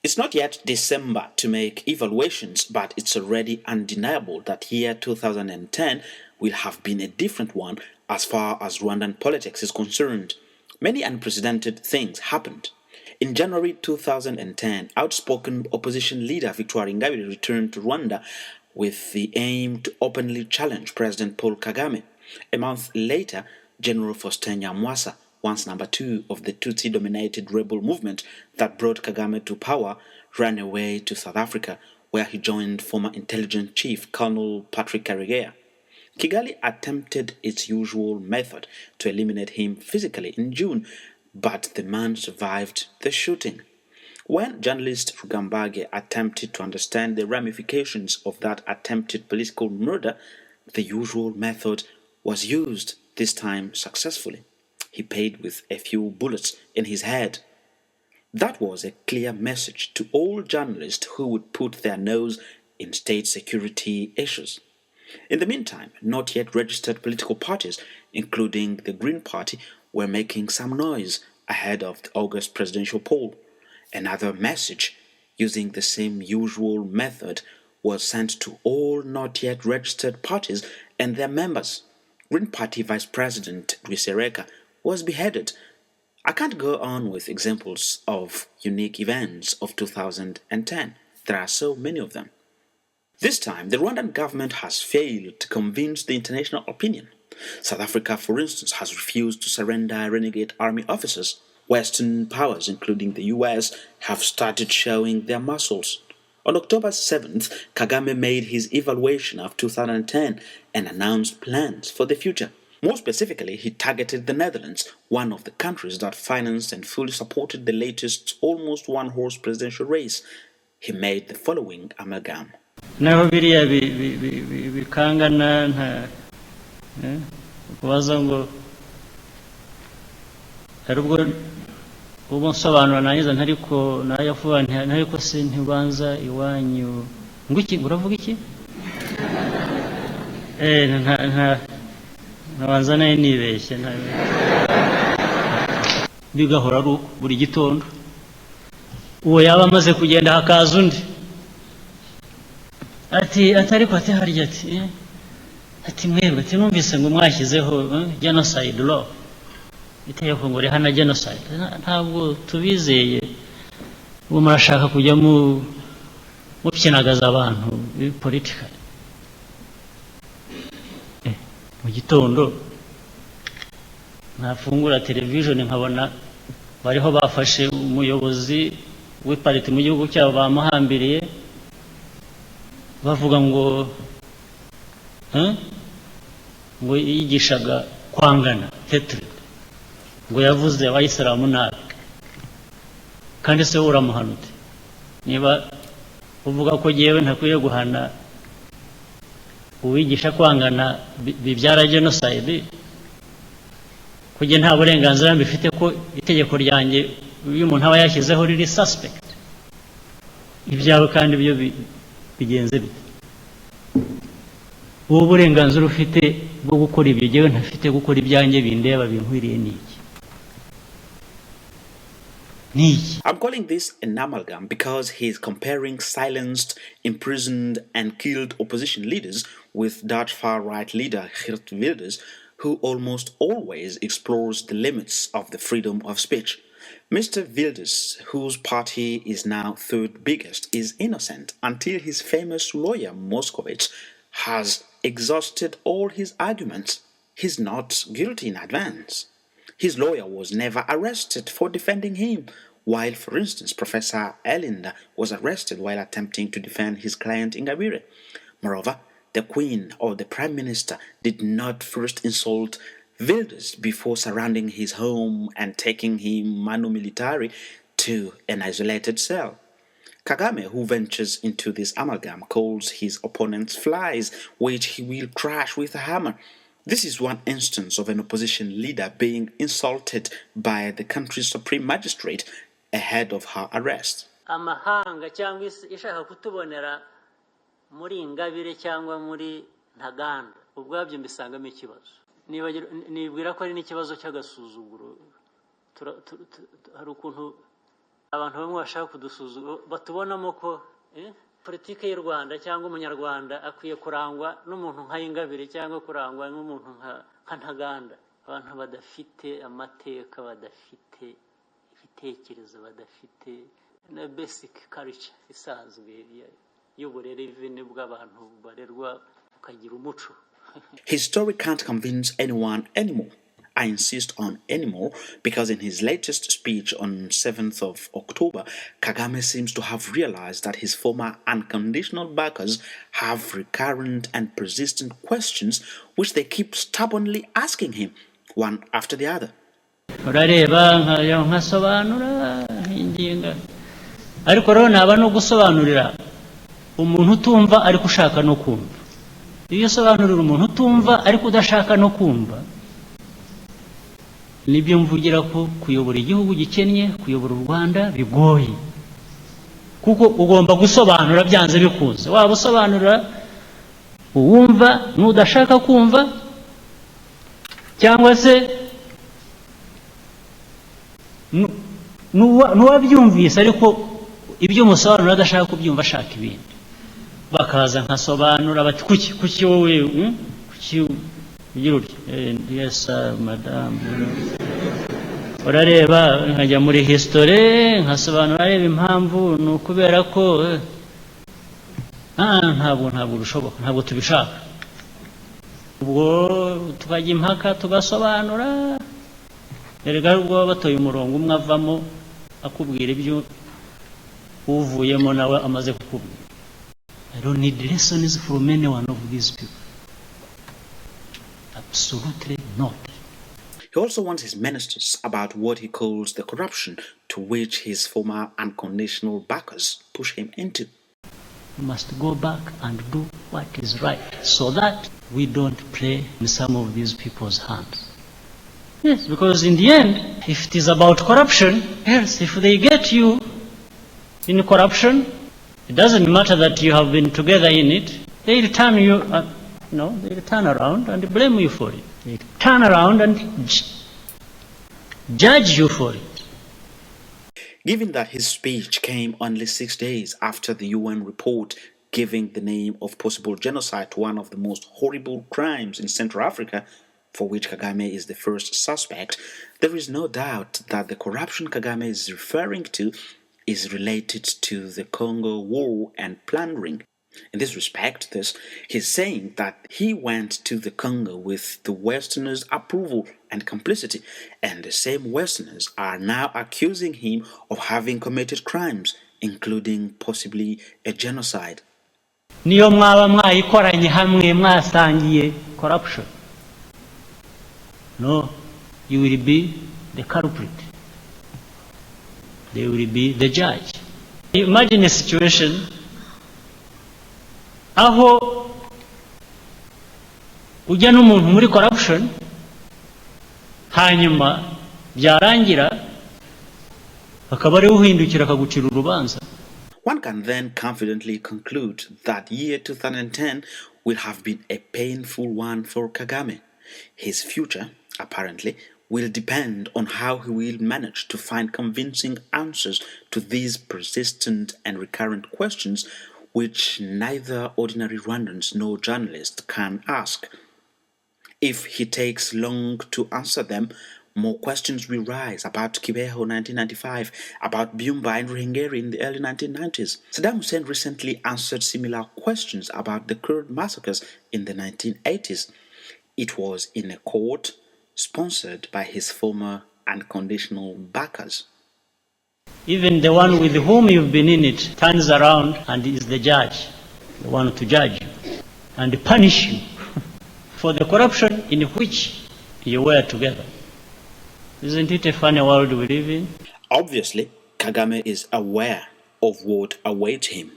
It's not yet December to make evaluations, but it's already undeniable that year 2010 will have been a different one as far as Rwandan politics is concerned. Many unprecedented things happened. In January 2010, outspoken opposition leader Victoire Ingabire returned to Rwanda with the aim to openly challenge President Paul Kagame. A month later, General Faustin Nyamwasa, once number 2 of the Tutsi-dominated rebel movement that brought Kagame to power, ran away to South Africa, where he joined former intelligence chief Colonel Patrick Karegeya. Kigali attempted its usual method to eliminate him physically in June, but the man survived the shooting. When journalist Rugambage attempted to understand the ramifications of that attempted political murder, the usual method was used, this time successfully. He paid with a few bullets in his head. That was a clear message to all journalists who would put their nose in state security issues. In the meantime, not yet registered political parties, including the Green Party, were making some noise ahead of the August presidential poll. Another message, using the same usual method, was sent to all not yet registered parties and their members. Green Party Vice President Rwisereka was beheaded. I can't go on with examples of unique events of 2010. There are so many of them. This time, the Rwandan government has failed to convince the international opinion. South Africa, for instance, has refused to surrender renegade army officers. Western powers, including the US, have started showing their muscles. On October 7th, Kagame made his evaluation of 2010 and announced plans for the future. More specifically, he targeted the Netherlands, one of the countries that financed and fully supported the latest almost one-horse presidential race. He made the following amalgam. Naho biriya bikangana nta kubaza ngo harubwo ubu nsobanura nanyiza ntariko nayavuga ntariko se ntibanza iwanyu nguki uravuga iki nabanza naye nibeshye bigahora ari buri gitondo uwo yaba amaze kugenda hakaza undi atariko harya ati mwebwe ati numvise ngo mwashyizeho genocide law itegeko ngo rihana genocide ntabwo tubizeye ubu murashaka kujya mupyinagaza abantu political mu gitondo nafungura television nkabona bariho bafashe umuyobozi w'ipariti mu gihugu cyabo bamuhambiriye bavuga ngo yigishaga kwangana hatred ngo yavuze abayisilamu nabi kandi se uramuhanute niba uvuga ko jewe ntakwiye guhana uwigisha kwangana bibyara genocide kujye nta burenganzira mbifite ko itegeko ryanjye uyu muntu aba yashyizeho riri suspect ibyawe kandi byo bigenze bite ubu burenganzira ufite bwo gukora ibyo jewe ntafite gukora ibyanjye bindeba binkwiriye niki. I'm calling this an amalgam because he's comparing silenced, imprisoned and killed opposition leaders with that far-right leader Geert Wilders, who almost always explores the limits of the freedom of speech. Mr. Wilders, whose party is now third biggest, is innocent until his famous lawyer Moskowitz has exhausted all his arguments. He's not guilty in advance. His lawyer was never arrested for defending him, while, for instance, Professor Elinda was arrested while attempting to defend his client Ingabire. Moreover, the Queen or the Prime Minister did not first insult Wilders before surrounding his home and taking him manu militari to an isolated cell. Kagame, who ventures into this amalgam, calls his opponents flies, which he will crush with a hammer. This is one instance of an opposition leader being insulted by the country's supreme magistrate ahead of her arrest. Amahanga cyangwa ishaka kutubonera muri Ingabire cyangwa muri Ntaganda ubwabyo mbisangamo ikibazo nibwira ko ari n'ikibazo cy'agasuzuguro hari ukuntu abantu bamwe bashaka kudusuzuma batubonamo ko politiki y'u Rwanda cyangwa umunyarwanda akwiye kurangwa n'umuntu nka Ingabire cyangwa kurangwa n'umuntu nka Ntaganda, abantu badafite amateka, badafite ibitekerezo, badafite na basic culture isanzwe y'uburere bw'abantu barerwa ukagira umuco. His story can't convince anyone anymore. I insist on anymore because in his latest speech on 7th of October, Kagame seems to have realized that his former unconditional backers have recurrent and persistent questions which they keep stubbornly asking him, one after the other. Ariko rero naba no gusobanurira umuntu utumva ariko ushaka no kumva. Iyo sobanurira umuntu utumva ariko udashaka no kumva, nibyo mvugira ko kuyobora igihugu gikennye, kuyobora u Rwanda bigoye, kuko ugomba gusobanura byanze bikunze. Waba usobanurira uwumva n'udashaka kumva, cyangwa se n'uwabyumvise ariko ibyo musobanura adashaka kubyumva, ashaka ibindi. Bakaza nkasobanura bati kuki wowe kuki ugira uti yes madam, urareba nkajya muri history nkasobanura areba impamvu ni ukubera ko ntabwo bishoboka, ntabwo tubishaka. Ubwo tukajya impaka tugasobanura, erega ubwo batoye umurongo umwe avamo akubwira ibyo uvuyemo nawe amaze kukubwira. I don't need lessons from any one of these people. Absolutely not. He also wants his ministers about what he calls the corruption to which his former unconditional backers push him into. We must go back and do what is right so that we don't play in some of these people's hands. Yes, because in the end, if it is about corruption, yes, if they get you in corruption, it doesn't matter that you have been together in it. They'll turn you, they'll turn around and blame you for it. They'll turn around and judge you for it. Given that his speech came only 6 days after the UN report giving the name of possible genocide to one of the most horrible crimes in Central Africa, for which Kagame is the first suspect, there is no doubt that the corruption Kagame is referring to is related to the Congo war and plundering. In this respect, he's saying that he went to the Congo with the Westerners' approval and complicity, and the same Westerners are now accusing him of having committed crimes, including possibly a genocide. Niyo mwaba mwayikoranye hamwe mwasangiye corruption. No, you will be the culprit. They will be the judge. Imagine a situation aho ujya n'umuntu muri corruption hanyuma byarangira akaba ari uhindukira akagucira urubanza. One can then confidently conclude that year 2010 will have been a painful one for Kagame. His future, apparently, will depend on how he will manage to find convincing answers to these persistent and recurrent questions which neither ordinary Rwandans nor journalists can ask. If he takes long to answer them, more questions will rise about Kibeho 1995, about Byumba and Ruhengeri in the early 1990s. Saddam Hussein recently answered similar questions about the Kurd massacres in the 1980s. It was in a court sponsored by his former unconditional backers. Even the one with whom you've been in it turns around and is the judge, the one to judge you and punish you for the corruption in which you were together. Isn't it a funny world we live in? Obviously, Kagame is aware of what awaits him.